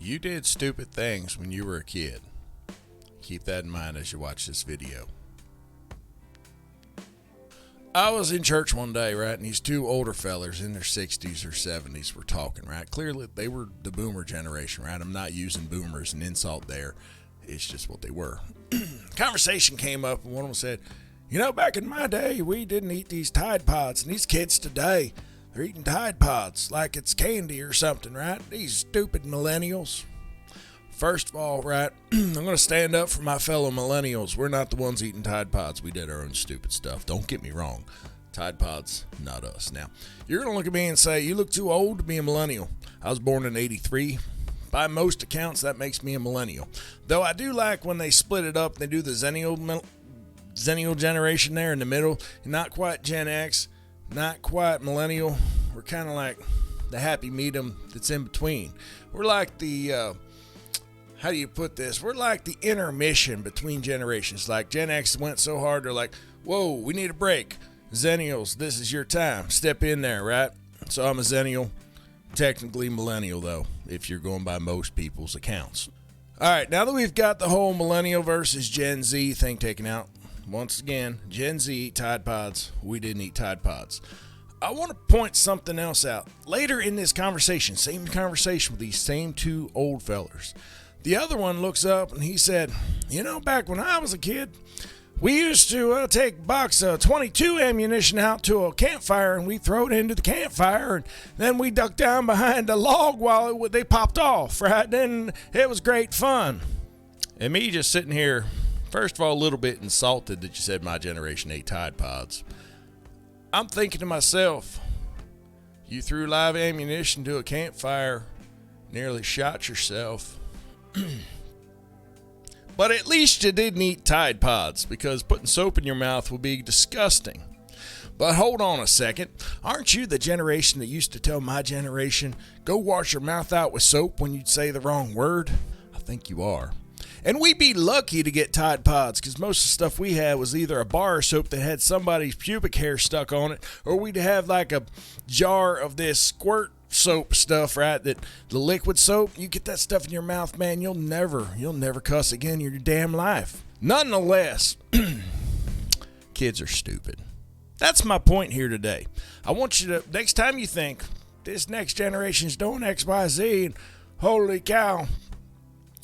You did stupid things when you were a kid. Keep that in mind as you watch this video. I was in church one day, right, and these two older fellers in their 60s or 70s were talking, right? Clearly, they were the boomer generation, right? I'm not using boomer as an insult there. It's just what they were. Conversation came up, and one of them said, you know, back in my day, we didn't eat these Tide Pods, and these kids today, they're eating Tide Pods like it's candy or something, right? These stupid millennials. First of all, right, I'm going to stand up for my fellow millennials. We're not the ones eating Tide Pods. We did our own stupid stuff. Don't get me wrong. Tide Pods, not us. Now, you're going to look at me and say, you look too old to be a millennial. I was born in 83. By most accounts, that makes me a millennial. Though I do like when they split it up, they do the Zennial generation there in the middle. Not quite Gen X, not quite millennial. We're kind of like the happy medium that's in between. We're like the... how do you put this? We're like the intermission between generations. Like Gen X went so hard, they're like, whoa, we need a break. Zennials, this is your time. Step in there, right? So I'm a Zennial. Technically millennial, though, if you're going by most people's accounts. All right, now that we've got the whole millennial versus Gen Z thing taken out, once again, Gen Z eat Tide Pods. We didn't eat Tide Pods. I want to point something else out. Later in this conversation, same conversation with these same two old fellers, the other one looks up and he said, you know, back when I was a kid, we used to take a box of 22 ammunition out to a campfire and we throw it into the campfire and then we duck down behind a log while they popped off, right? Then it was great fun. And me just sitting here, first of all, a little bit insulted that you said my generation ate Tide Pods. I'm thinking to myself, you threw live ammunition to a campfire, nearly shot yourself. But at least you didn't eat Tide Pods, because putting soap in your mouth would be disgusting. But hold on a second. Aren't you the generation that used to tell my generation, go wash your mouth out with soap when you'd say the wrong word? I think you are. And we'd be lucky to get Tide Pods, because most of the stuff we had was either a bar of soap that had somebody's pubic hair stuck on it, or we'd have like a jar of this squirt soap stuff, right? That the liquid soap, you get that stuff in your mouth, man, you'll never cuss again in your damn life. Nonetheless, kids are stupid. That's my point here today. I want you to, next time you think this next generation's doing X, Y, Z, and holy cow,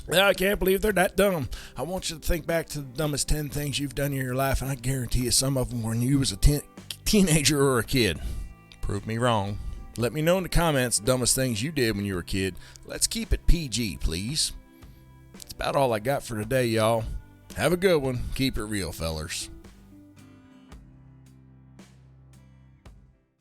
I can't believe they're that dumb. I want you to think back to the dumbest 10 things you've done in your life, and I guarantee you some of them were when you was a teenager or a kid. Prove me wrong. Let me know in the comments the dumbest things you did when you were a kid. Let's keep it PG, please. That's about all I got for today, y'all. Have a good one. Keep it real, fellers.